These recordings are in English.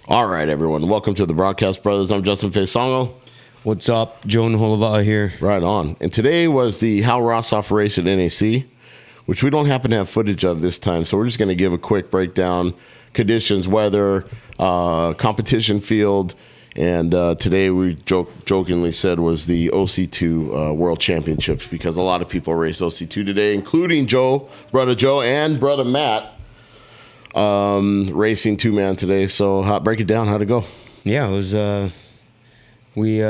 All right, everyone. Welcome to the Broadcast Brothers. I'm Justin Faisongo. What's up? Joan Holova here. Right on. And today was the Hal Rosoff Race at NAC, which we don't happen to have footage of this time. So we're just going to give a quick breakdown, conditions, weather, competition field. And today we jokingly said was the OC2 World Championships because a lot of people raced OC2 today, including Braddah Joe, and Braddah Matt racing two-man today. So break it down. How'd it go? Yeah, it was. We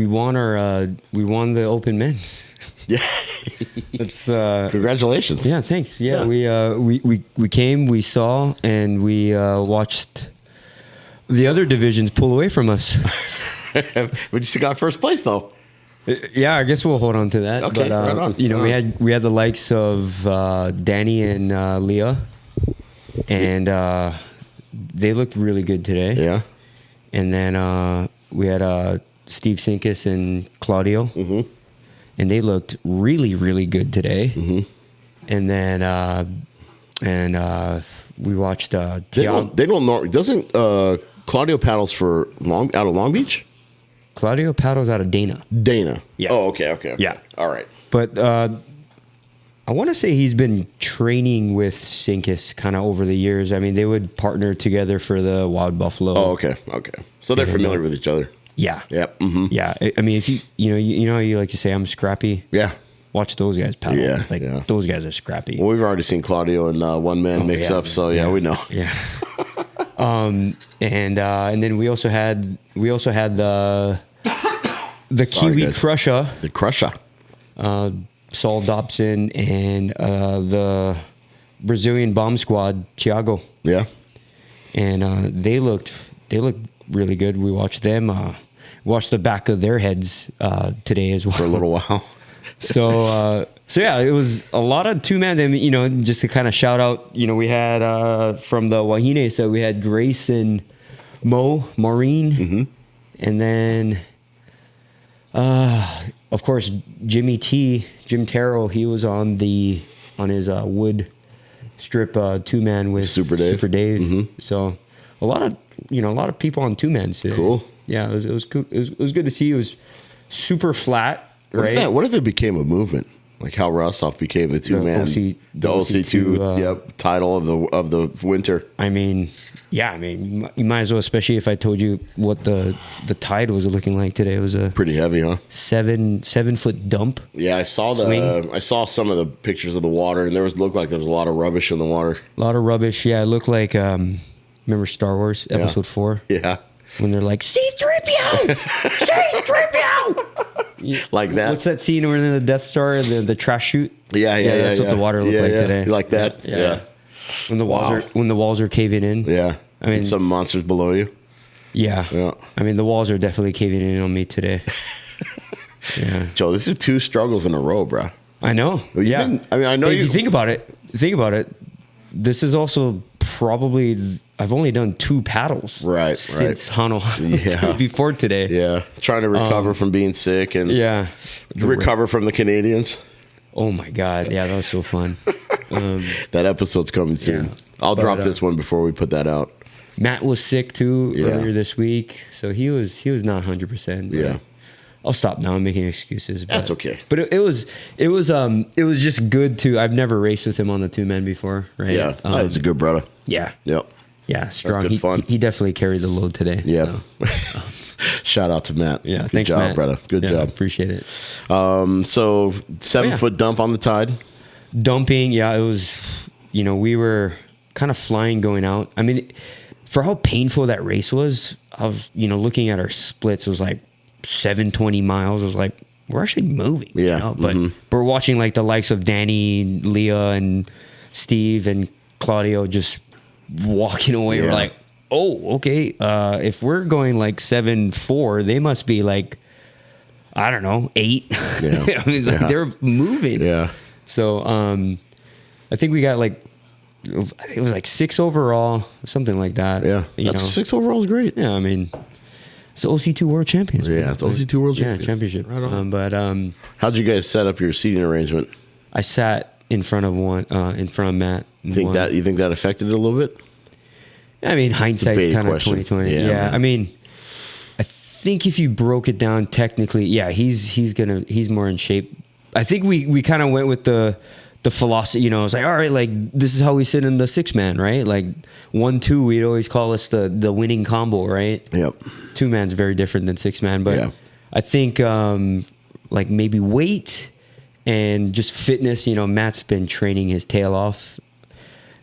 won the Open Men's. Yeah, It's congratulations. Yeah, thanks. Yeah, we came, we saw, and we watched the other divisions pull away from us. But you still got first place though. Yeah, I guess we'll hold on to that. Okay, but, right on. You know, we had the likes of Danny and Leah, and they looked really good today. Yeah. And then we had Steve Sinkus and Claudio, and they looked really, really good today. And then we watched Tiago. They don't know. Doesn't Claudio paddles for out of Long Beach? Claudio paddles out of Dana. Dana. Yeah. Oh, okay. Yeah. All right. But I want to say he's been training with Sinkus kind of over the years. I mean, they would partner together for the Wild Buffalo. Oh, okay. So they're familiar with each other. Yeah. Yep. Yeah. I mean, if you know how you like to say I'm scrappy. Yeah. Watch those guys paddle. Yeah. Those guys are scrappy. Well, we've already seen Claudio in one man mix up, so yeah, we know. Yeah. And then we also had the Kiwi guys. Crusher. The Crusher. Saul Dobson and the Brazilian bomb squad, Tiago. Yeah. And they looked really good. We watched them. Watched the back of their heads today as well. For a little while. So yeah, it was a lot of two-man. I mean, you know, just to kind of shout out, you know, we had from the Wahine, so we had Grace and Maureen, and then of course Jim Terrell. He was on his wood strip two-man with Super Dave. So a lot of people on two-mans today. Cool. Yeah, it was cool. It was good to see. It was super flat. Right. What if it became a movement? Like how Rosoff became the two-man, the OC2 title of the winter. I mean, yeah. I mean, you might as well, especially if I told you what the tide was looking like today. It was a Pretty heavy, huh? 7 foot dump. Yeah, I saw I saw some of the pictures of the water, and looked like there was a lot of rubbish in the water. A lot of rubbish. Yeah, it looked like remember Star Wars Episode 4? Yeah. When they're like, C-3PO! C-3PO! Like that. What's that scene where in the Death Star, the trash chute? Yeah. That's what the water looked like today. You like that? Yeah. When the walls are caving in. Yeah. I mean, and some monsters below you. Yeah. I mean, the walls are definitely caving in on me today. Yeah. Joe, this is 2 struggles in a row, bro. I know. I know if you think about it. This is also probably I've only done 2 paddles since Honolulu before today. Yeah, trying to recover from being sick and recover from the Canadians. Oh my God, yeah, that was so fun. That episode's coming soon. Yeah. I'll drop this one before we put that out. Matt was sick too earlier this week, so he was not 100%. Yeah. I'll stop now. I'm making excuses. But, That's okay. But it was just good to. I've never raced with him on the 2-man before, right? Yeah, he's a good brother. Yeah. Yep. Yeah, strong. That's good fun. He definitely carried the load today. Yeah. So. Shout out to Matt. Yeah, good thanks, job, Matt. brother. Good job. Appreciate it. So 7 foot dump on the tide. Dumping. Yeah, it was. You know, we were kind of flying going out. I mean, for how painful that race was, I was, looking at our splits. It was like 720 miles. I was like, we're actually moving. Yeah. But we're watching like the likes of Danny, Leah, and Steve and Claudio just walking away. We're like, oh, okay. If we're going like 7.4, they must be like, I don't know, 8. Yeah. I mean, they're moving. Yeah. So I think we got like, it was like 6 overall, something like that. Yeah. 6 overall is great. Yeah. I mean, it's the OC2 World Champions. Yeah, it's OC2 World Champions. Yeah, championship. Right on. But how'd you guys set up your seating arrangement? I sat in front of Matt. You think that affected it a little bit? I mean, hindsight's Debated kind of question. 2020. Yeah, Yeah, man. I mean, I think if you broke it down technically, yeah, he's more in shape. I think we kind of went with the philosophy, you know, it's like, all right, like this is how we sit in the 6-man, right? Like 1-2, we'd always call us the winning combo, right? Yep. 2-man's very different than 6-man, but Yeah. I think like maybe weight and just fitness, you know, Matt's been training his tail off.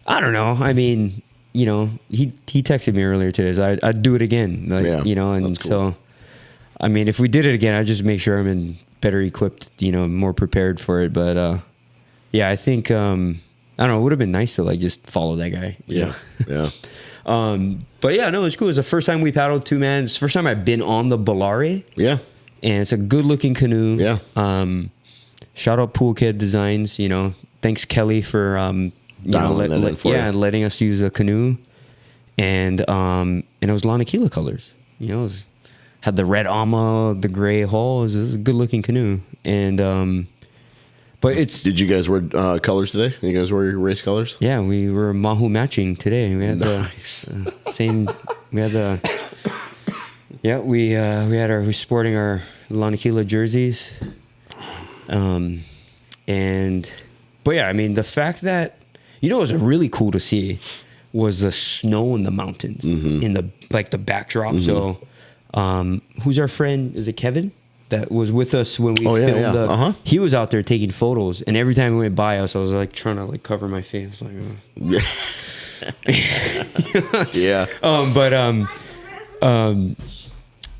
I don't know. I mean, you know, he texted me earlier today. So I'd do it again, like, Yeah, you know, and that's cool. so, I mean, if we did it again, I'd just make sure I'm better equipped, you know, more prepared for it. But yeah, I think I don't know. It would have been nice to like just follow that guy. You Yeah. know? Yeah. But yeah, no, it's cool. It's the first time we paddled 2-man. It's the first time I've been on the Bellare, Yeah. and it's a good looking canoe. Yeah. Shout out Pool Kid Designs. You know, thanks Kelly for Dialing that in for you. letting us use a canoe, and it was Lanakila colors. You know, had the red ama, the gray hull. It was a good looking canoe, and but it's Did you guys wear colors today? You guys wear your race colors? yeah, we were Mahu matching today. We had Nice. the same. We had the yeah. We had we're sporting our Lanakila jerseys, and but yeah, I mean the fact that you know it was really cool to see was the snow in the mountains in the like the backdrop. So, who's our friend? Is it Kevin? That was with us when we Oh, yeah, filmed yeah. he was out there taking photos, and every time we went by us, I was like trying to like cover my face, like. Yeah.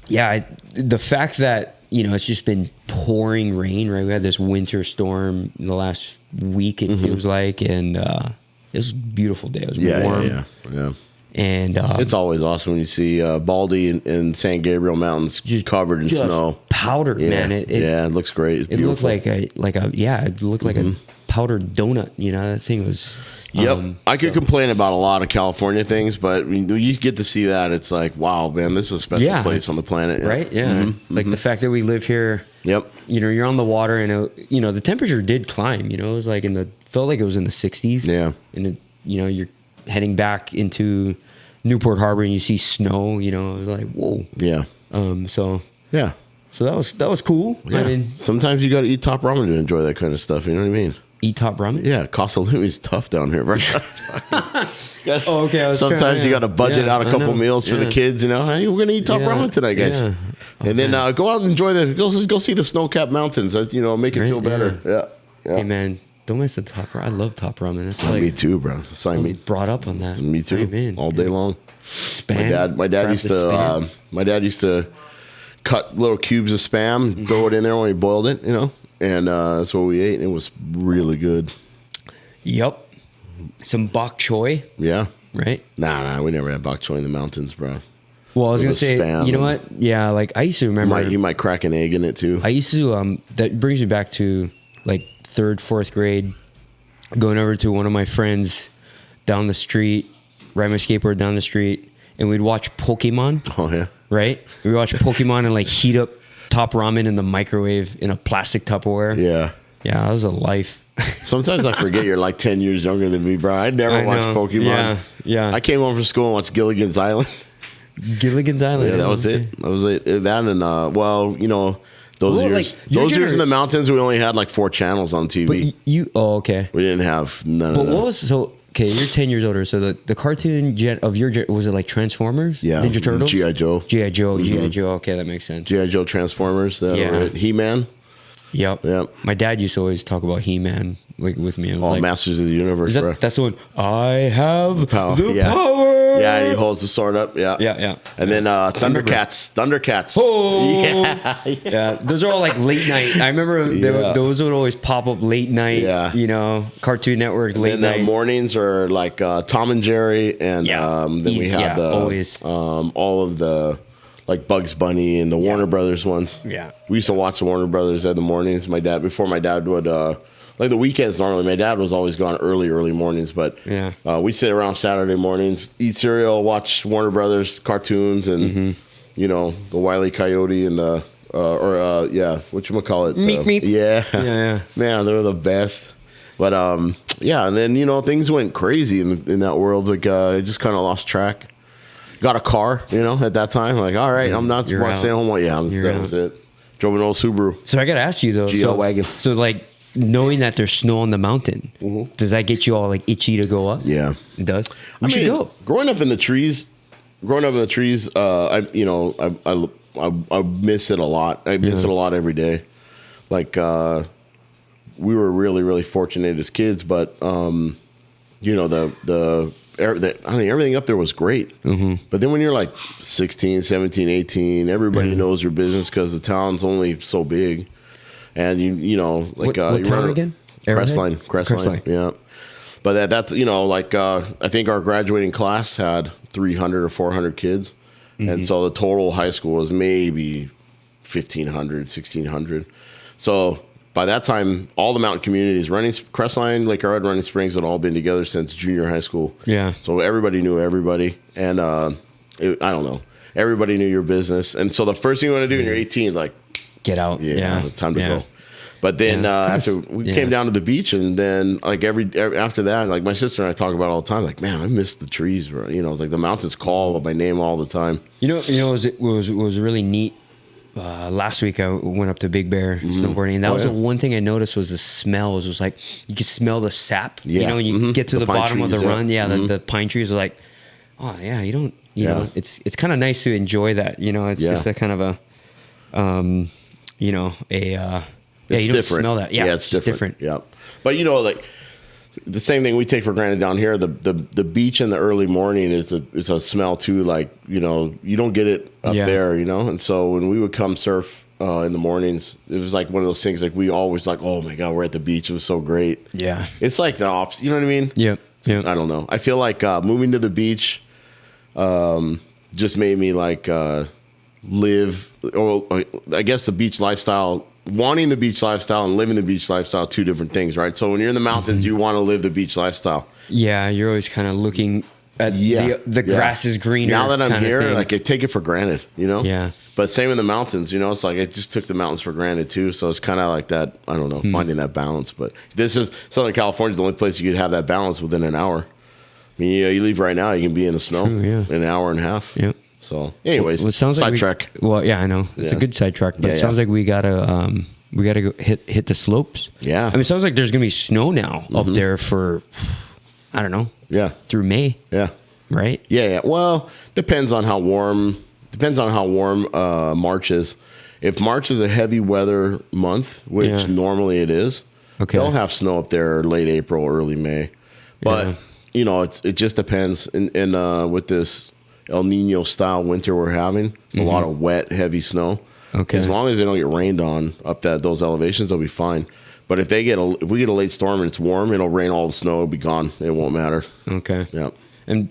Yeah, the fact that you know it's just been pouring rain, right? We had this winter storm in the last week. It feels like, and it was a beautiful day. It was warm, Yeah. and It's always awesome when you see Baldy and San Gabriel Mountains just covered in just snow. powdered, Yeah. man. It Looks great. It's it looked beautiful. like a it looked like a powdered donut. You know, that thing was. Yep. I could complain about a lot of California things, but I mean, when you get to see that, it's like, wow, man, this is a special place on the planet. Yeah. Right? Yeah. Like the fact that we live here. Yep. You know, you're on the water, and you know the temperature did climb. You know, it was like felt like it was in the 60s. Yeah. And you know, you're heading back into Newport Harbor, and you see snow. You know, it was like whoa. Yeah. So Yeah. that was cool. Yeah. I mean, sometimes you got to eat top ramen to enjoy that kind of stuff. You know what I mean? eat top ramen. Yeah. Casa Lumi's tough down here, bro. Oh, okay. Sometimes you got to budget out a couple I know. meals for the kids. You know, hey, we're gonna eat top Yeah. ramen tonight, guys. Yeah. And then go out and enjoy go see the snow-capped mountains. You know, make it Right, feel better. Yeah. Hey man, don't mess with top ramen. I love top ramen. It's Me like too, bro. Sign I was me. brought up on that. Me too. Sign me in. All day long. Spam. My dad Grab used the spam. to cut little cubes of spam, throw it in there when he boiled it, you know, and that's what we ate, and it was really good. Yep. Some bok choy, Yeah. right? Nah, we never had bok choy in the mountains, bro. Well, I was With gonna the say, spam you know and- what? Yeah, like I used to remember. He might crack an egg in it too. I used to. That brings me back to like 3rd, 4th grade, going over to one of my friends down the street, ride my skateboard down the street, and we'd watch Pokemon. Oh yeah. Right? We watch Pokemon and like heat up top ramen in the microwave in a plastic Tupperware. Yeah. Yeah, that was a life. Sometimes I forget you're like 10 years younger than me, bro. I never I watched know. Pokemon. Yeah. I came home from school and watched Gilligan's Island. Gilligan's Island. Yeah, that was okay. it. That was it. That and well, you know, those Well, years. like, your Those years in gener- the mountains, we only had like 4 channels on TV. But you. Oh, okay. We didn't have none But of that. what was so? Okay, you're 10 years older. So the cartoon of your was it like Transformers? Yeah, Ninja Turtles. G.I. Joe. G.I. Joe. G.I. Joe. Okay, that makes sense. G.I. Joe Transformers. That Yeah. were it. He-Man. Yep. Yep. My dad used to always talk about He-Man like with me. I was All like, Masters of the Universe, bro. that's the one. I have Power, the yeah. power. Yeah, and he holds the sword up. Yeah. Yeah. And then Thundercats. Oh, Yeah. yeah. Those are all like late night. I remember Yeah. those would always pop up late night. Yeah. You know, Cartoon Network late And the night. mornings are like Tom and Jerry, and Yeah. then we have always. all of the like Bugs Bunny and the Warner Brothers ones. Yeah. We used to watch the Warner Brothers in the mornings. Before my dad would like the weekends normally. My dad was always gone early mornings, but Yeah. we'd sit around Saturday mornings, eat cereal, watch Warner Brothers cartoons, and you know the Wile E. Coyote and the whatchamacallit? Meep, meep. Yeah, Yeah. Man, they were the best. But yeah, and then things went crazy in that world. Like I just kind of lost track. Got a car, at that time. Like, all right, I'm not staying home. Well, yeah, that was it. Drove an old Subaru. So I gotta ask you though, GL wagon. So like knowing that there's snow on the mountain, does that get you all like itchy to go up? Yeah, it does. We should go. Growing up in the trees, I miss it a lot. I miss it a lot every day. Like we were really, really fortunate as kids, but everything up there was great. But then when you're like 16, 17, 18, everybody knows your business because the town's only so big. And what town again? Crestline. Yeah. But that's I think our graduating class had 300 or 400 kids. And so the total high school was maybe 1,500, 1,600. So by that time, all the mountain communities, Crestline, Lake Arrowhead, Running Springs had all been together since junior high school. Yeah. So everybody knew everybody. And I don't know. Everybody knew your business. And so the first thing you want to do when you're 18 is like, get out. Yeah. It's time to go. But then after we came down to the beach, and then like every after that, like my sister and I talk about it all the time. Like, man, I miss the trees. Bro. It's like the mountains call by name all the time. It was really neat. Last week I went up to Big Bear snowboarding, and that was the one thing I noticed was the smells. It was like you could smell the sap. Yeah. When you get to the bottom trees, of the run. Yeah, the pine trees are like, oh yeah, you don't. You know, it's kind of nice to enjoy that. It's just a kind of a, you don't different. smell that. Yeah, it's different. Yeah, but like the same thing we take for granted down here. The beach in the early morning is a smell too. Like you don't get it up there. And so when we would come surf in the mornings, it was like one of those things. Like we always like, oh my god, we're at the beach. It was so great. Yeah, it's like the opposite. You know what I mean? Yeah. I don't know. I feel like moving to the beach just made me like live. Or I guess the beach lifestyle. Wanting the beach lifestyle and living the beach lifestyle, two different things, right? So when you're in the mountains, you want to live the beach lifestyle. Yeah, you're always kind of looking at the grass is greener. Now that I'm here, like I take it for granted, Yeah. But same in the mountains, it's like I just took the mountains for granted too. So it's kind of like that. I don't know, finding that balance. But this is Southern California, the only place you could have that balance within an hour. I mean, you leave right now, you can be in the snow in an hour and a half. Yep. So, anyways, it sounds like sidetrack. Yeah, I know it's a good sidetrack, but it sounds like we gotta go hit the slopes. Yeah, I mean, it sounds like there's gonna be snow now up there for, I don't know. Yeah, through May. Yeah, right. Yeah. Well, depends on how warm. March is. If March is a heavy weather month, which normally it is, they'll have snow up there late April, early May. But it just depends. And with this El Nino style winter we're having, it's a lot of wet, heavy snow. Okay. As long as they don't get rained on up those elevations, they'll be fine. But if we get a late storm and it's warm, it'll rain all the snow, it'll be gone. It won't matter. Okay. Yeah. And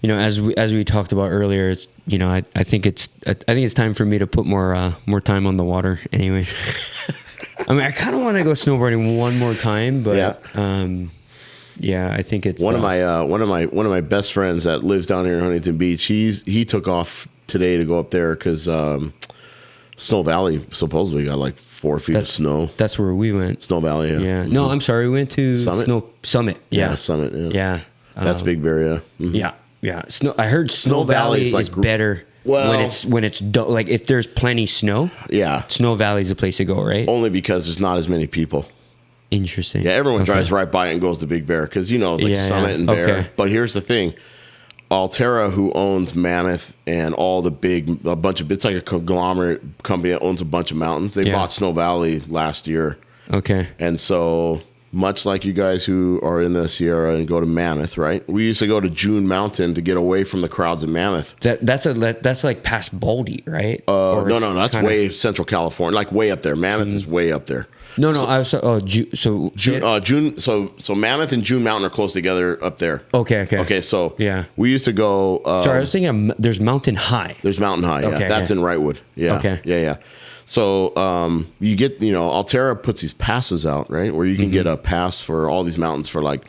as we talked about earlier, it's, I think it's time for me to put more time on the water anyway. I mean, I kind of want to go snowboarding one more time, but I think it's one of my best friends that lives down here in Huntington Beach. He took off today to go up there because Snow Valley supposedly got like 4 feet of snow. That's where we went. Snow Valley. Yeah. No, I'm sorry. We went to Summit. Yeah. Summit. Yeah. That's Big Bear. Yeah. Yeah. Yeah. I heard Snow Valley is better. Well, when it's like if there's plenty snow. Yeah. Snow Valley is the place to go, right? Only because there's not as many people. Interesting. Yeah, everyone drives right by it and goes to Big Bear because Summit and Bear. Okay. But here's the thing: Alterra, who owns Mammoth and all the it's like a conglomerate company that owns a bunch of mountains. They bought Snow Valley last year. Okay. And so, much like you guys who are in the Sierra and go to Mammoth, right? We used to go to June Mountain to get away from the crowds in Mammoth. That's like past Baldy, right? No, that's way Central California, like way up there. Mammoth is way up there. No, I was June. So Mammoth and June Mountain are close together up there. Okay. So we used to go. Sorry, I was thinking there's Mountain High. There's Mountain High. Yeah, that's in Wrightwood. Yeah. Okay. Yeah. So you get Alterra puts these passes out, right, where you can get a pass for all these mountains for like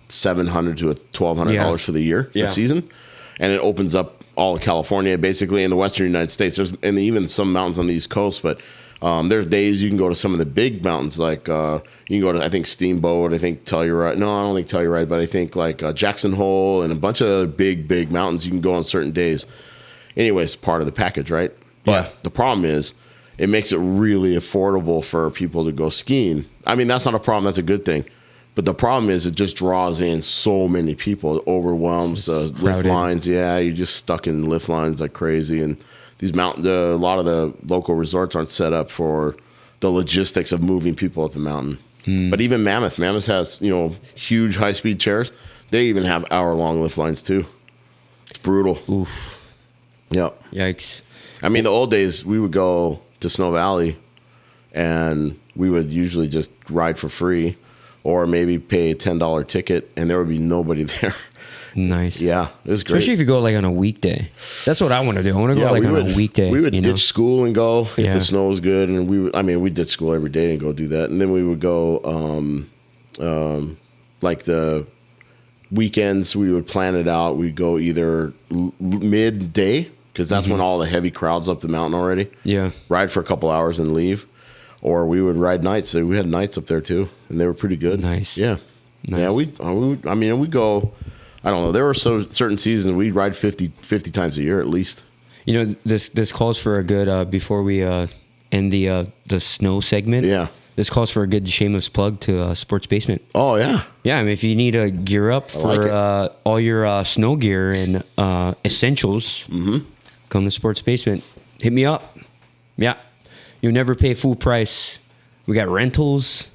$700 to $1,200 for the year, the season, and it opens up all of California, basically in the western United States. And even some mountains on the East Coast, but There's days you can go to some of the big mountains, like you can go to, I think, Steamboat, I think Telluride. No, I don't think Telluride, but I think like Jackson Hole and a bunch of other big mountains you can go on certain days. Anyways, part of the package, right? But the problem is it makes it really affordable for people to go skiing. I mean, that's not a problem. That's a good thing. But the problem is it just draws in so many people. It overwhelms the lift lines. Yeah, you're just stuck in lift lines like crazy. And these a lot of the local resorts aren't set up for the logistics of moving people up the mountain. But even Mammoth has, huge high-speed chairs. They even have hour-long lift lines too. It's brutal. Oof. Yep. Yikes. I mean, the old days, we would go to Snow Valley and we would usually just ride for free or maybe pay a $10 ticket and there would be nobody there. Nice. Yeah, it was great. Especially if you go like on a weekday. That's what I want to do. I want to go like on a weekday. We would ditch school and go if the snow was good. And we ditch school every day and go do that. And then we would go like the weekends, we would plan it out. We'd go either midday because that's when all the heavy crowds up the mountain already. Yeah. Ride for a couple hours and leave. Or we would ride nights. So we had nights up there too, and they were pretty good. Nice. Yeah. Nice. Yeah, we go, I don't know, there were certain seasons we'd ride 50 times a year at least. This calls for a good, before we end the snow segment. Yeah. This calls for a good shameless plug to Sports Basement. Oh, yeah. Yeah, I mean, if you need to gear up for all your snow gear and essentials, come to Sports Basement. Hit me up. Yeah. You'll never pay full price. We got rentals.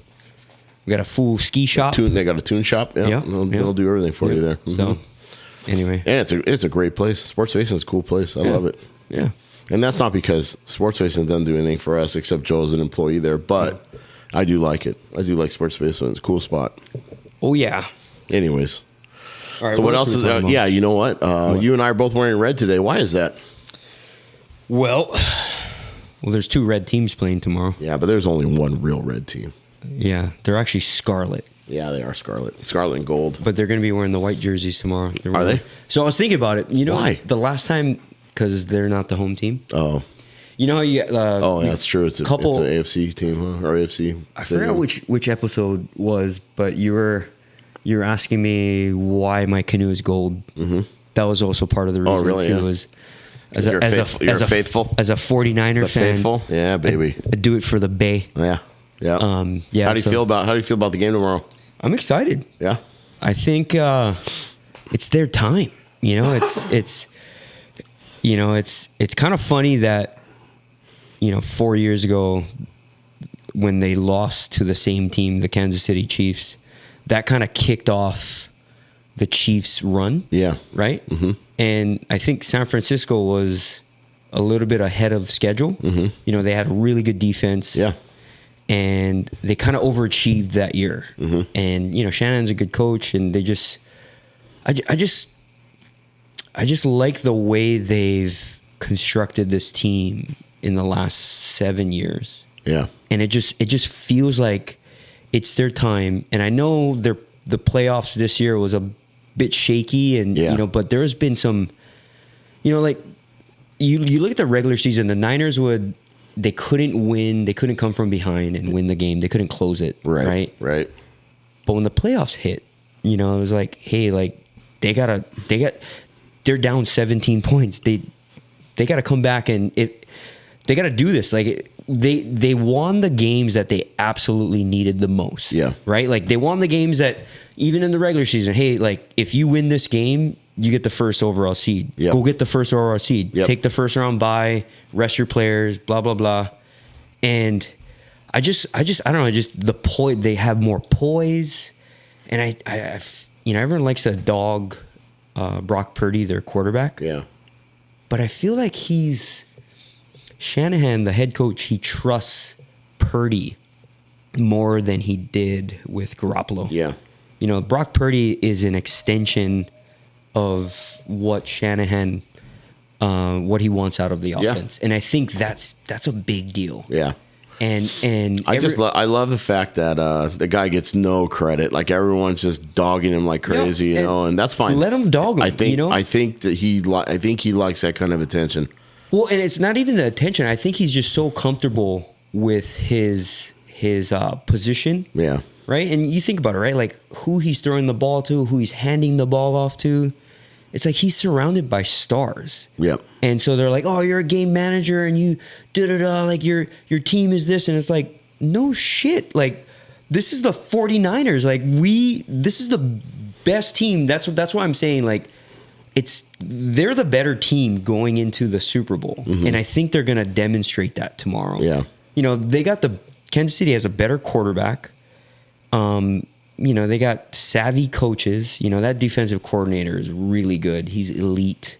We got a full ski shop. They got a tune shop. Yeah. They'll do everything for you there. Mm-hmm. So, anyway. And it's a great place. Sports Basement is a cool place. I love it. Yeah. And that's not because Sports Basement doesn't do anything for us except Joe's an employee there. But I do like it. I do like Sports Basement. It's a cool spot. Oh, yeah. Anyways. All right, so what else is that? Yeah, you know what? You and I are both wearing red today. Why is that? Well, there's 2 red teams playing tomorrow. Yeah, but there's only one real red team. Yeah, they're actually scarlet. Yeah, they are scarlet. Scarlet and gold. But they're going to be wearing the white jerseys tomorrow. Are they? So I was thinking about it. Why? The last time, because they're not the home team. Oh. You know how you that's true. It's an AFC team, huh? Or AFC. I forgot which episode was, but you were asking me why my canoe is gold. Mm-hmm. That was also part of the reason. Oh, really? Too, yeah. Was you're faithful? As a 49er fan. Faithful? Yeah, baby. I do it for the Bay. Yeah. Yeah. How do you feel about the game tomorrow? I'm excited. Yeah. I think it's their time. It's kind of funny that 4 years ago when they lost to the same team, the Kansas City Chiefs, that kind of kicked off the Chiefs' run. Yeah. Right? Mm-hmm. And I think San Francisco was a little bit ahead of schedule. Mm-hmm. They had a really good defense. Yeah. And they kind of overachieved that year. Mm-hmm. And, Shannon's a good coach, and they just... I just like the way they've constructed this team in the last 7 years. Yeah. And it just feels like it's their time. And I know the playoffs this year was a bit shaky, and but there's been some, like you look at the regular season, the Niners they couldn't win, they couldn't come from behind and win the game, they couldn't close it, right. But when the playoffs hit, it was like, hey, like they're down 17 points, they got to come back and they got to do this. Like they won the games that they absolutely needed the most. Yeah. Right? Like they won the games that even in the regular season, hey, like if you win this game, you get the first overall seed. Yep. Go get the first overall seed. Yep. Take the first round bye, rest your players, blah, blah, blah. And I don't know, they have more poise. And everyone likes to dog Brock Purdy, their quarterback. Yeah. But I feel like Shanahan, the head coach, he trusts Purdy more than he did with Garoppolo. Yeah. Brock Purdy is an extension of what Shanahan, what he wants out of the offense. And I think that's a big deal. Yeah. And I love the fact that the guy gets no credit. Like everyone's just dogging him like crazy, and that's fine. Let him dog him. I think that he likes that kind of attention. Well, and it's not even the attention. I think he's just so comfortable with his position. Yeah. Right? And you think about it, right? Like who he's throwing the ball to, who he's handing the ball off to. It's like he's surrounded by stars. Yep. And so they're like, oh, you're a game manager and you da-da-da, like your team is this. And it's like, no shit. Like, this is the 49ers. Like, this is the best team. That's why I'm saying, like, they're the better team going into the Super Bowl. Mm-hmm. And I think they're going to demonstrate that tomorrow. Yeah. You know, Kansas City has a better quarterback. You know, they got savvy coaches. You know, that defensive coordinator is really good. He's elite.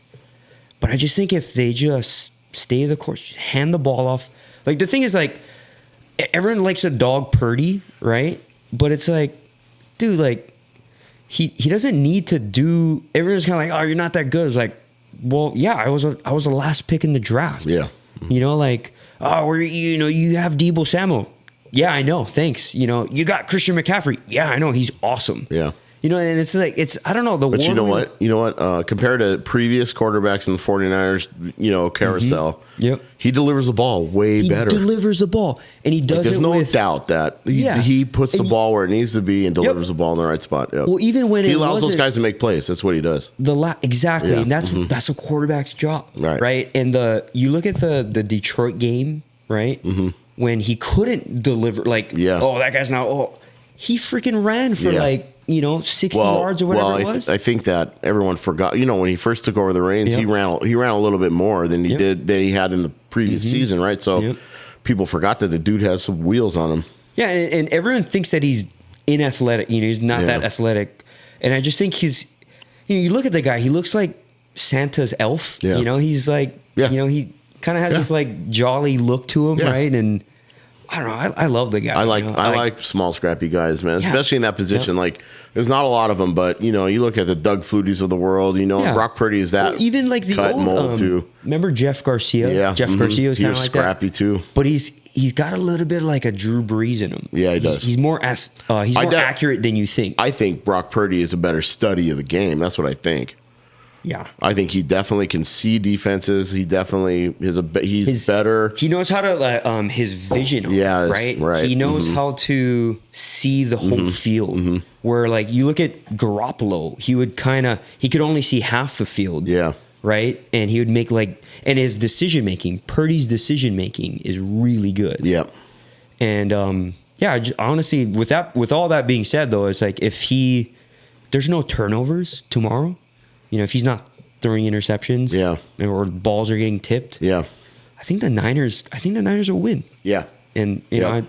But I just think if they just stay the course, hand the ball off. Like, the thing is, like, everyone likes a dog Purdy, right? But it's like, dude, like, he doesn't need to do. Everyone's kind of like, oh, you're not that good. It's like, well, yeah, I was the last pick in the draft. Yeah. You know, like, oh, you have Deebo Samuel. Yeah, I know. Thanks. You know, you got Christian McCaffrey. Yeah, I know. He's awesome. Yeah. You know, and it's like, I don't know. But you know what? You know what? Compared to previous quarterbacks in the 49ers, you know, carousel, mm-hmm. Yep. He delivers the ball way better. He delivers the ball. And he does there's no doubt that he puts the ball where it needs to be and delivers the ball in the right spot. Yep. Well, even when he allows those guys to make plays. That's what he does. Exactly. Yeah. And that's a quarterback's job. Right. And you look at the Detroit game, right? Mm-hmm. When he couldn't deliver, like, oh, that guy's now, he freaking ran for 60 yards or whatever it was. I think that everyone forgot. You know, when he first took over the reins, he ran a little bit more than he had in the previous season, right? So people forgot that the dude has some wheels on him. Yeah, and everyone thinks that he's inathletic. You know, he's not that athletic. And I just think you look at the guy, he looks like Santa's elf. Yeah. You know, he's like, you know, he kind of has this like jolly look to him, right? And I don't know. I love the guy. I like small, scrappy guys, man. Especially in that position. Like, there's not a lot of them, but you know, you look at the Doug Flutys of the world. You know, Brock Purdy is that. Well, even like the cut old mold too. Remember Jeff Garcia? Yeah, Jeff Garcia was kind of like scrappy too. But he's got a little bit like a Drew Brees in him. Yeah, he does. He's more accurate than you think. I think Brock Purdy is a better study of the game. That's what I think. Yeah, I think he definitely can see defenses. He definitely he's better. He knows how to his vision. Right. He knows how to see the whole field. Mm-hmm. Where like you look at Garoppolo, he could only see half the field. Yeah. Right, and he would make and his decision making, Purdy's decision making is really good. Yep. And honestly, with all that being said, though, it's like if there's no turnovers tomorrow. You know, if he's not throwing interceptions, or balls are getting tipped, I think the Niners will win. Yeah, and you know,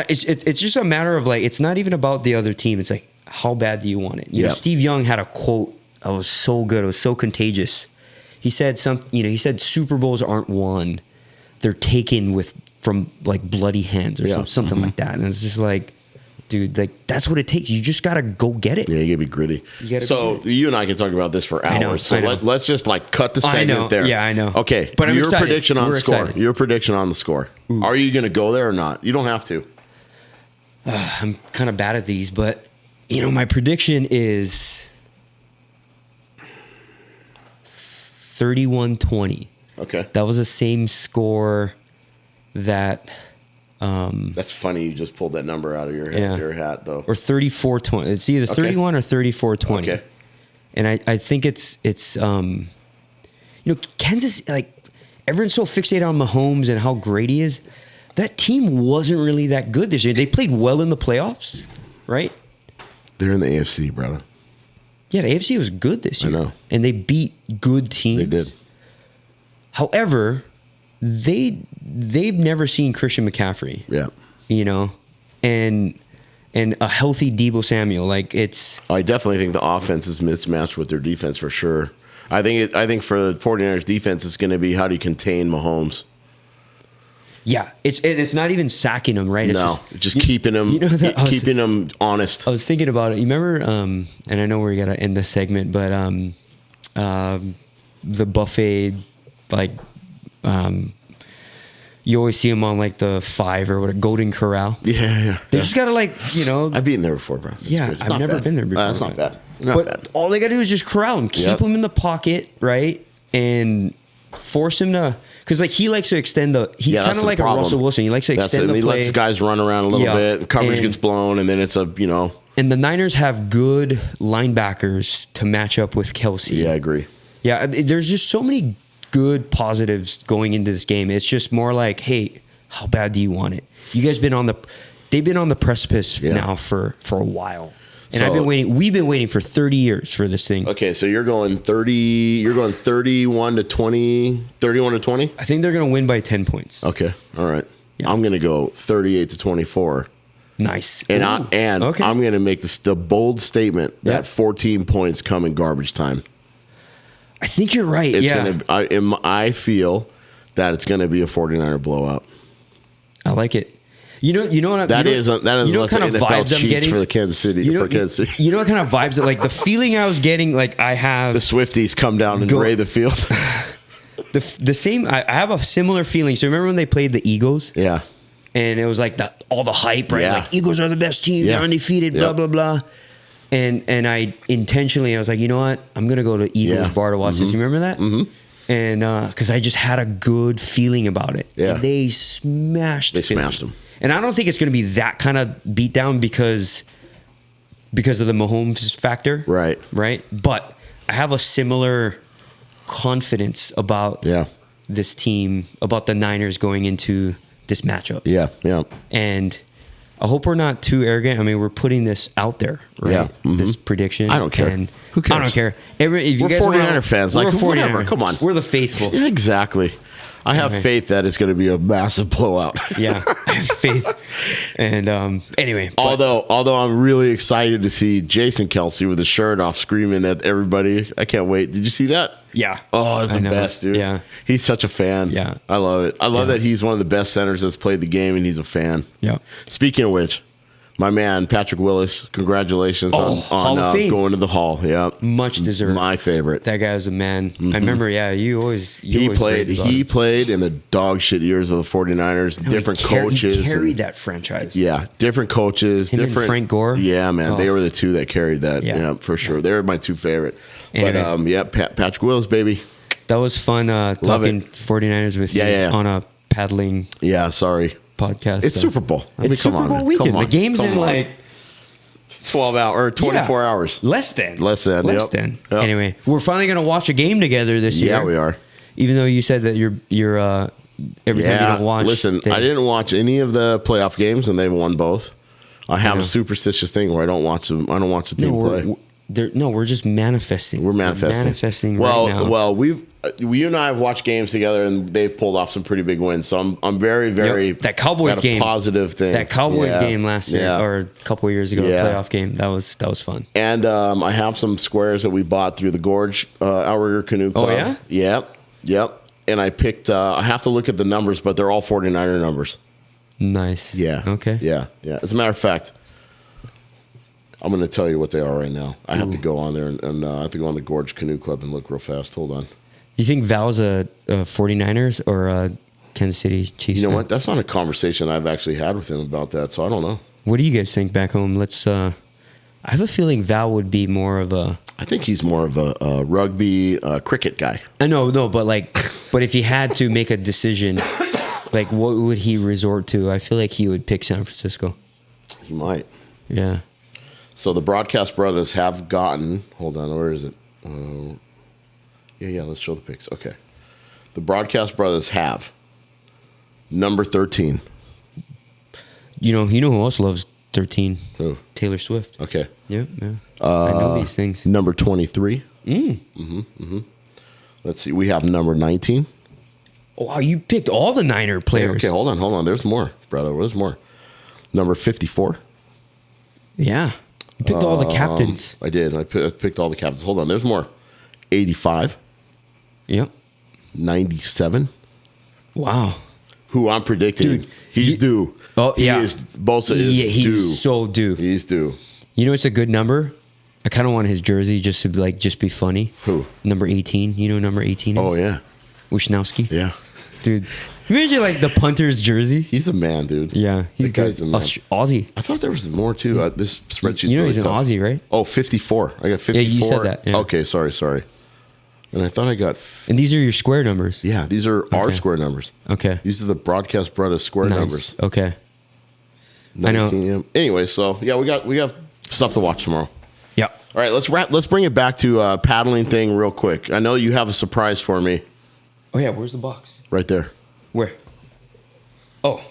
it's just a matter of like, it's not even about the other team. It's like, how bad do you want it? You know, Steve Young had a quote that was so good. It was so contagious. He said he said Super Bowls aren't won; they're taken from like bloody hands or something like that. And it's just like, dude, like that's what it takes. You just gotta go get it. Yeah, you gotta be gritty. You and I can talk about this for hours. I know. Let's just like cut the segment there. Yeah, I know. Okay, but your prediction on the score. Your prediction on the score. Ooh. Are you gonna go there or not? You don't have to. I'm kind of bad at these, but you know, my prediction is 31-20. Okay, that was the same score that. That's funny. You just pulled that number out of your hat, though. Or 34-20. It's either 31 or 34-20. Okay. And I think it's you know, Kansas, like everyone's so fixated on Mahomes and how great he is. That team wasn't really that good this year. They played well in the playoffs, right? They're in the AFC, brother. Yeah, the AFC was good this year. I know. And they beat good teams. They did. However, they've never seen Christian McCaffrey. Yeah. You know, and a healthy Deebo Samuel. Like I definitely think the offense is mismatched with their defense for sure. I think for the 49ers defense, it's going to be how do you contain Mahomes. Yeah, it's not even sacking him, right? It's just keeping him, keeping him honest. I was thinking about it. You remember, and I know we're gonna end this segment, but the buffet, like, you always see them on like the 5 or what, a Golden Corral. Yeah. They just gotta I've eaten there before, bro. I've never been there before. That's not bad. But all they gotta do is just corral him, keep him in the pocket, right? And force him to, because like he likes to extend the. He's Yeah, kind that's of the like a problem. Russell Wilson. He likes to extend the He play. lets guys run around a little bit. Coverage gets blown, and then it's a And the Niners have good linebackers to match up with Kelsey. Yeah, I agree. Yeah, there's just so many good positives going into this game. It's just more like, hey, how bad do you want it? You guys they've been on the precipice now for a while. And I've been waiting. We've been waiting for 30 years for this thing. Okay, so you're going 30. You're going 31 to 20. 31 to 20. I think they're going to win by 10 points. Okay, all right. Yeah. I'm going to go 38 to 24. Nice. And I'm going to make the bold statement that 14 points come in garbage time. I think you're right. I feel that it's going to be a 49er blowout. I like it. You know what That is what kind of vibes I'm getting for the Kansas City. You know what kind of vibes like the feeling I was getting, like I have the Swifties come down and ray the field. the same. I have a similar feeling. So remember when they played the Eagles? Yeah. And it was like all the hype, right? Yeah. Like Eagles are the best team, they're undefeated, blah blah blah. And I was like, you know what? I'm gonna go to Eagles bar to watch this. You remember that? Mm-hmm. And because I just had a good feeling about it. Yeah. And they smashed them. And I don't think it's going to be that kind of beatdown because of the Mahomes factor. Right. Right. But I have a similar confidence about this team, about the Niners going into this matchup. Yeah. Yeah. And I hope we're not too arrogant. I mean, we're putting this out there, right? Yeah. Mm-hmm. This prediction. I don't care. And who cares? I don't care. If you we're guys 49er fans. We're Like, 49er. whatever. Come on. We're the faithful. Yeah, exactly. I have faith that it's going to be a massive blowout. Yeah, I have faith. And anyway, although I'm really excited to see Jason Kelsey with his shirt off, screaming at everybody. I can't wait. Did you see that? Yeah. Oh, it's the best, dude. Yeah. He's such a fan. Yeah. I love it. I love that he's one of the best centers that's played the game, and he's a fan. Yeah. Speaking of which, my man Patrick Willis, congratulations on Hall of Fame. going to the Hall. Yeah, Much deserved. My favorite. That guy's a man. I remember. Yeah, He always played in the dog shit years of the 49ers. Different coaches. He carried that franchise. Yeah, different coaches. Him different and Frank Gore. Yeah, man, they were the two that carried that. Yeah, for sure. They were my two favorite. Anyway. But Patrick Willis, baby. That was fun talking 49ers with you on a paddling. Yeah, sorry. Podcast. It's Super Bowl. It's Super Bowl weekend. The game's in like 12 hours or 24 hours. Less than. Yep. Anyway, we're finally going to watch a game together this year. Yeah, we are. Even though you said that you're every time you don't watch. Listen, I didn't watch any of the playoff games, and they've won both. I have a superstitious thing where I don't watch them. I don't watch the team play. We're just manifesting. We're manifesting. Right now. Well, you and I have watched games together, and they've pulled off some pretty big wins. So I'm very, very that Cowboys game, positive thing. That Cowboys game last year or a couple of years ago, playoff game. That was fun. And I have some squares that we bought through the Gorge Outrigger Canoe Club. Oh yeah. Yep. And I picked. I have to look at the numbers, but they're all 49er numbers. Nice. Yeah. Okay. Yeah. As a matter of fact, I'm going to tell you what they are right now. I have to go on there and I have to go on the Gorge Canoe Club and look real fast. Hold on. You think Val's a 49ers or a Kansas City Chiefs? You know what? That's not a conversation I've actually had with him about that, so I don't know. What do you guys think back home? I have a feeling Val would be more of a... I think he's more of a rugby cricket guy. I know, but if he had to make a decision, like what would he resort to? I feel like he would pick San Francisco. He might. Yeah. So the Broadcast Brothers have gotten... Hold on, where is it? Yeah, let's show the picks. Okay. The Broadcast Brothers have number 13. You know who else loves 13? Who? Taylor Swift. Okay. Yeah. I know these things. Number 23. Let's see. We have number 19. Oh, wow, you picked all the Niner players. Okay, hold on. There's more, Braddah. There's more. Number 54. Yeah. You picked all the captains. I did. I picked all the captains. Hold on. There's more. 85. Yep. 97. Wow. Who I'm predicting. Dude, he's due. Oh, yeah. Bosa is due. He's so due. He's due. You know it's a good number? I kind of want his jersey just to just be funny. Who? Number 18. You know who number 18 is? Oh, yeah. Wisnowski. Yeah. Dude. Imagine the punter's jersey. He's the man, dude. Yeah. He's good. Aussie. I thought there was more, too. This spreadsheet's You know really he's an tough. Aussie, right? Oh, 54. I got 54. Yeah, you said that. Yeah. Okay, sorry. I And I thought I got. And these are your square numbers. Yeah, these are our square numbers. Okay. These are the Broadcast Braddah square numbers. Okay. I know. Anyway, so yeah, we got stuff to watch tomorrow. Yeah. All right, let's bring it back to paddling thing real quick. I know you have a surprise for me. Oh yeah, where's the box? Right there. Where? Oh,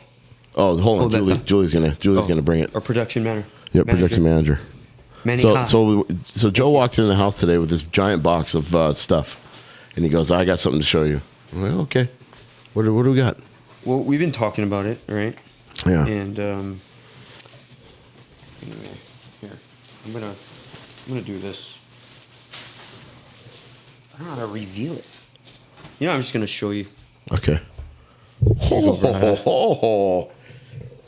hold on. Julie's gonna bring it. Our production manager. Yeah, production manager. So Joe walks in the house today with this giant box of stuff, and he goes, "I got something to show you." I'm like, "Okay, what do we got?" Well, we've been talking about it, right? Yeah. And anyway, here I'm gonna do this. I don't know how to reveal it. I'm just gonna show you. Okay. Oh,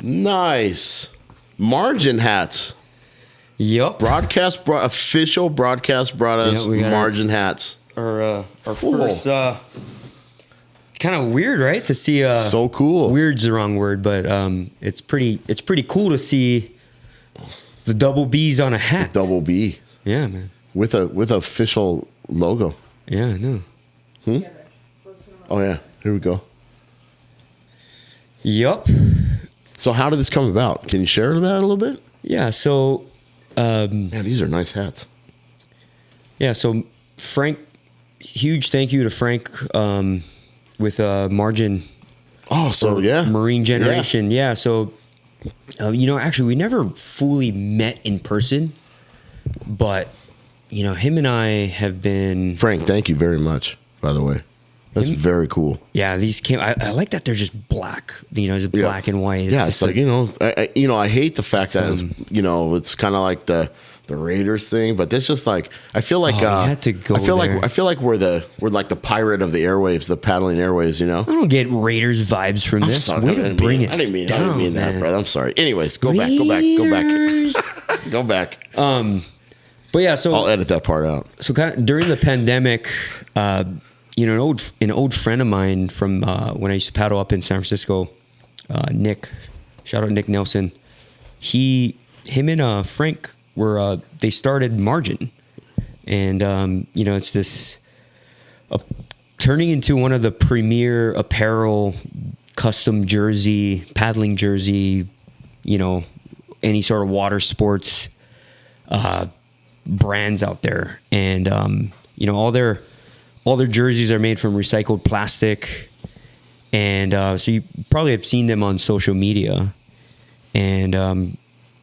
nice. Margen hats. Yep. Official Broadcast Braddah's Margen hats. Our first. Kind of weird, right? To see. So cool. Weird's the wrong word, but it's pretty cool to see the double B's on a hat. Double B. Yeah, man. With official logo. Yeah, I know. Oh yeah. Here we go. Yup. So how did this come about? Can you share that a little bit? Yeah. So. Man, these are nice hats. Yeah. So Frank, huge thank you to Frank with Margen. Oh, so yeah. Marine Generation. Yeah. So, actually, we never fully met in person, but him and I have been. Frank, thank you very much. By the way. That's very cool. Yeah, these came. I like that they're just black. It's black and white. Yeah, it's like I hate the fact that it's kind of like the Raiders thing, but that's just like I feel like had to go I feel like we're like the pirate of the airwaves, the paddling airwaves. I don't get Raiders vibes from this. Sorry, Way to bring it. I didn't mean that, man. Brad. I'm sorry. Anyways, go back. Go back. But yeah, so I'll edit that part out. So kind of during the pandemic. An old friend of mine from when I used to paddle up in San Francisco, Nick, shout out Nick Nelson. Him and Frank they started Margen, and it's this turning into one of the premier apparel, custom jersey, paddling jersey, any sort of water sports brands out there, and all their jerseys are made from recycled plastic, and so you probably have seen them on social media. And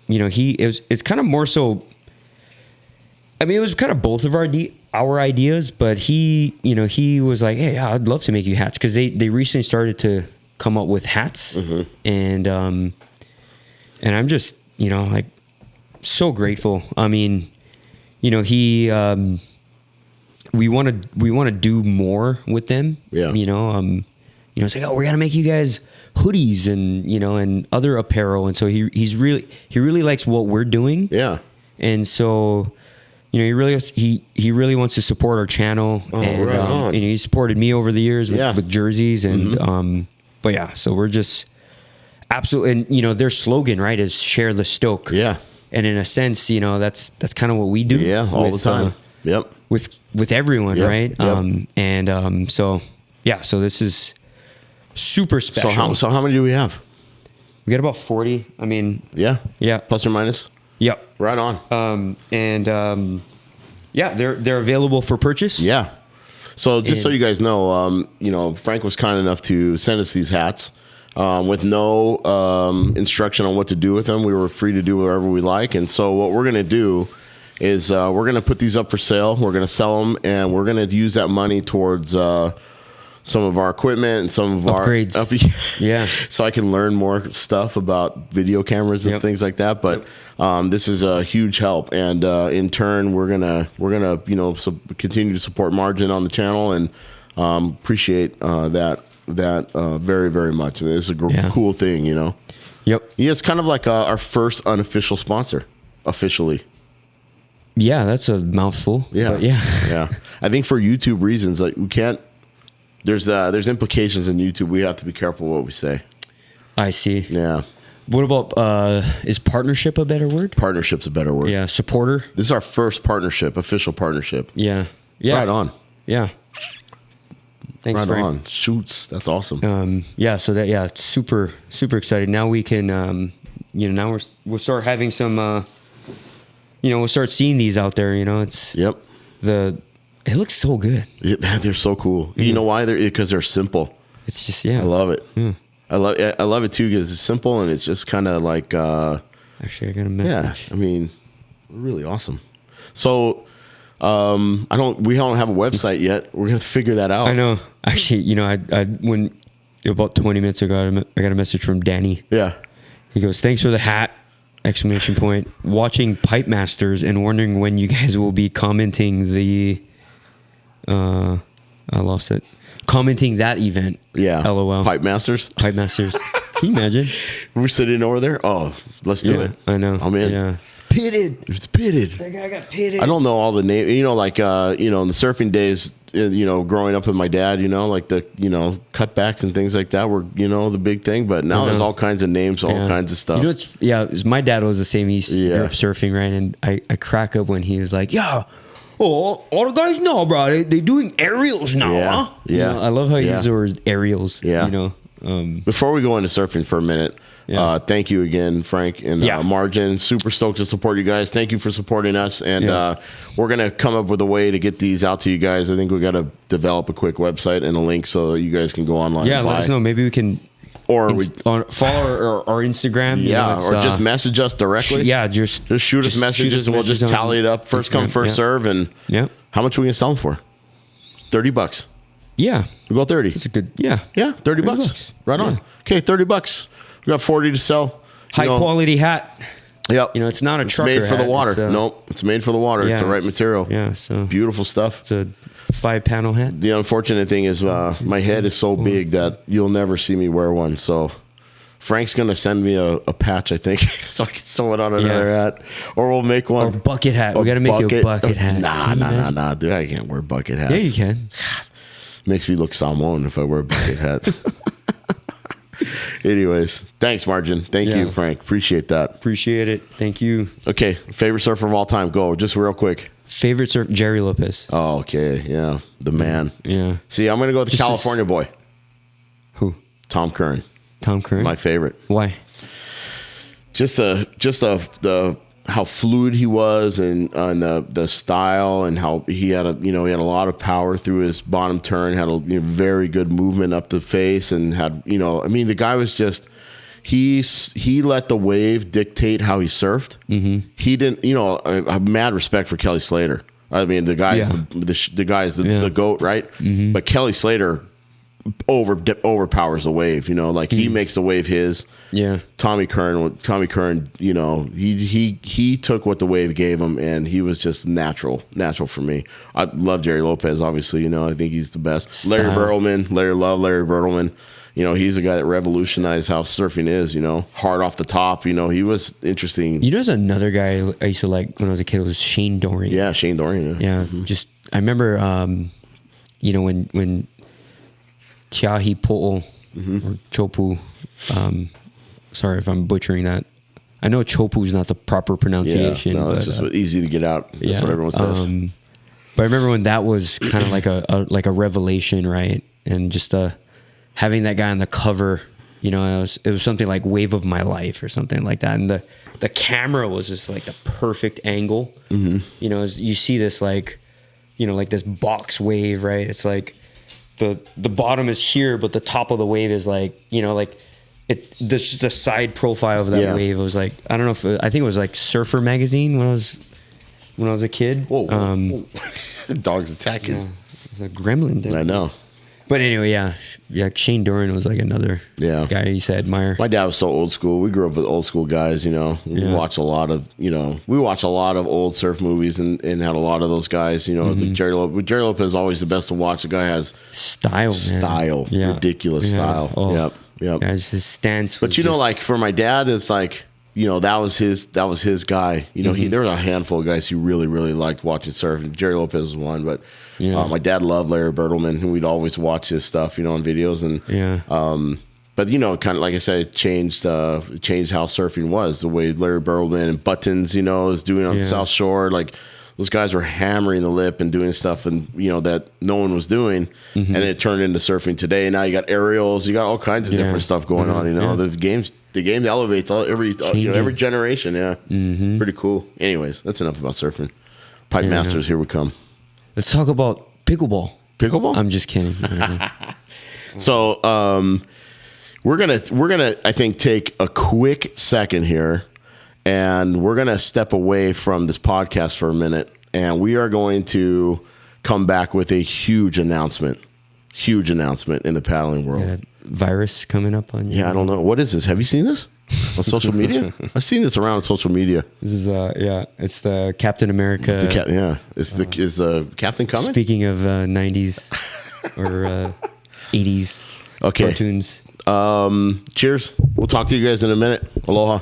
it's kind of more so. I mean, it was kind of both of our ideas, but he was like, "Hey, I'd love to make you hats," because they recently started to come up with hats, and I'm just like so grateful. I mean, he. We want to do more with them. Yeah. It's like, oh, we got to make you guys hoodies and and other apparel. And so he really likes what we're doing. Yeah. And so he really wants to support our channel. Oh, and right on. he supported me over the years with jerseys and but yeah, so we're just absolutely. And their slogan, right, is share the stoke. Yeah. And in a sense, that's kind of what we do. Yeah, all the time. Yep. With everyone, right? Yep. So this is super special. So how many do we have? We got about 40. I mean, yeah, plus or minus. Yep. Right on. They're available for purchase. Yeah. So just so you guys know, Frank was kind enough to send us these hats with no instruction on what to do with them. We were free to do whatever we like, and so what we're gonna do is we're going to put these up for sale. We're going to sell them, and we're going to use that money towards some of our equipment and some of upgrades. Yeah. So I can learn more stuff about video cameras and things like that. But this is a huge help, and in turn, we're gonna continue to support Margen on the channel and appreciate that very, very much. I mean, it's a cool thing, Yep. Yeah, it's kind of like our first unofficial sponsor, officially. Yeah, that's a mouthful. Yeah, yeah. I think for YouTube reasons, like we can't. There's implications in YouTube. We have to be careful what we say. I see. Yeah. What about is partnership a better word? Partnership's a better word. Yeah, supporter. This is our first partnership, official partnership. Yeah. Yeah. Right on. Yeah. Thanks, Right Frank. on. Shoots. That's awesome. Yeah, so that it's super excited. Now we can now we'll start having some we'll start seeing these out there, it's Yep. it looks so good. Yeah, they're so cool. You know why? Because they're simple. It's just I love it. I love it too because it's simple and it's just kind of like Actually, I got a message. I mean, really awesome. So we don't have a website yet. We're gonna figure that out. I know. Actually, I when about 20 minutes ago, I got a message from Danny. Yeah. He goes, "Thanks for the hat!" Exclamation point. Watching Pipe Masters and wondering when you guys will be commenting the. I lost it. Commenting that event. Yeah. LOL. Pipe Masters. Pipe Masters. Can you imagine? We're sitting over there. Oh, let's do it. I know. I'm in. Yeah. Pitted. It's pitted. That guy got pitted. I don't know all the names. In the surfing days, growing up with my dad, like the, cutbacks and things like that were, the big thing. But now there's all kinds of names, all kinds of stuff. My dad was the same. He grew up surfing, right? And I crack up when he was like, "Yeah, all the guys know, bro. They doing aerials now, Yeah, huh?" yeah. I love how you use the word aerials. Yeah. Before we go into surfing for a minute, thank you again, Frank and Margen. Super stoked to support you guys. Thank you for supporting us. And we're going to come up with a way to get these out to you guys. I think we got to develop a quick website and a link so you guys can go online. Yeah, and let us know. Maybe we can follow our Instagram. Or just message us directly. Just shoot us messages and we'll just tally it up. First come, first serve. And how much are we going to sell them for? $30. Yeah. We'll go 30. It's a good, Yeah, $30. Right on. Okay, $30. We got 40 to sell. High quality hat. Yep. It's not a trucker made for the hat. water. Nope. It's made for the water. It's the right material. Yeah. So beautiful stuff. It's a 5-panel hat. The unfortunate thing is my head is so big that you'll never see me wear one. So Frank's going to send me a patch, I think, so I can sew it on another hat. Or we'll make one. Or bucket hat. We got to make you a bucket hat. Nah, dude. I can't wear bucket hats. Yeah, you can. God, makes me look Samoan if I wear a bucket hat. Anyways, thanks, Margen. Thank you, Frank. Appreciate that. Appreciate it. Thank you. Okay, favorite surfer of all time. Go, just real quick. Favorite surfer, Jerry Lopez. Oh, okay. Yeah, the man. Yeah. See, I'm going to go with the California boy. Who? Tom Curran. Tom Curran? My favorite. Why? Just the how fluid he was and the style and how he had a lot of power through his bottom turn, had a very good movement up the face and had the guy was just he let the wave dictate how he surfed. Mm-hmm. He didn't I have mad respect for Kelly Slater. I mean the guy's the GOAT, right? Mm-hmm. But Kelly Slater overpowers the wave, he makes the wave his. Yeah. Tommy Curran, he took what the wave gave him and he was just natural for me. I love Jerry Lopez, obviously, I think he's the best. Style. Larry Bertleman, he's a guy that revolutionized how surfing is, hard off the top, he was interesting. There's another guy I used to like when I was a kid, was Shane Dorian. Yeah, Shane Dorian. Yeah. Mm-hmm. Just, I remember, when Tiahi Po'o or Chopu, sorry if I'm butchering that. I know Chopu is not the proper pronunciation. Yeah, no, it's just easy to get out. That's what everyone says. But I remember when that was kind of like a revelation, right? And just having that guy on the cover, it was something like Wave of My Life or something like that. And the camera was just like the perfect angle. Mm-hmm. As you see this like this box wave, right? It's like the bottom is here, but the top of the wave is like, the side profile of that wave was like, I don't know I think it was like Surfer Magazine when I was a kid. Whoa. The dog's attacking. Yeah, it was a gremlin. I know. But anyway, yeah, Shane Dorian was like another guy I used to admire. My dad was so old school. We grew up with old school guys, We watch a lot of, old surf movies and had a lot of those guys, like Jerry Lopez is always the best to watch. The guy has style, man. Ridiculous style. Oh. Yep. Guys, his stance was like for my dad, it's like, that was his guy. There were a handful of guys who really, really liked watching surf, and Jerry Lopez was one. But my dad loved Larry Bertleman, and we'd always watch his stuff, on videos. And but kind of like I said, it changed how surfing was. The way Larry Bertleman and Buttons, is doing on the South Shore, like those guys were hammering the lip and doing stuff, and that no one was doing, and it turned into surfing today. And now you got aerials, you got all kinds of different stuff going on. The game elevates every generation. Yeah, pretty cool. Anyways, that's enough about surfing. Pipe Masters, here we come. Let's talk about pickleball. Pickleball? I'm just kidding. So we're gonna I think take a quick second here, and we're gonna step away from this podcast for a minute, and we are going to come back with a huge announcement in the paddling world. Yeah, virus coming up on you. Yeah, I don't know. What is this? Have you seen this on social media? I've seen this around social media. This is it's the Captain America. Is the captain coming? Speaking of 90s or 80s cartoons. Cheers. We'll talk to you guys in a minute. Aloha.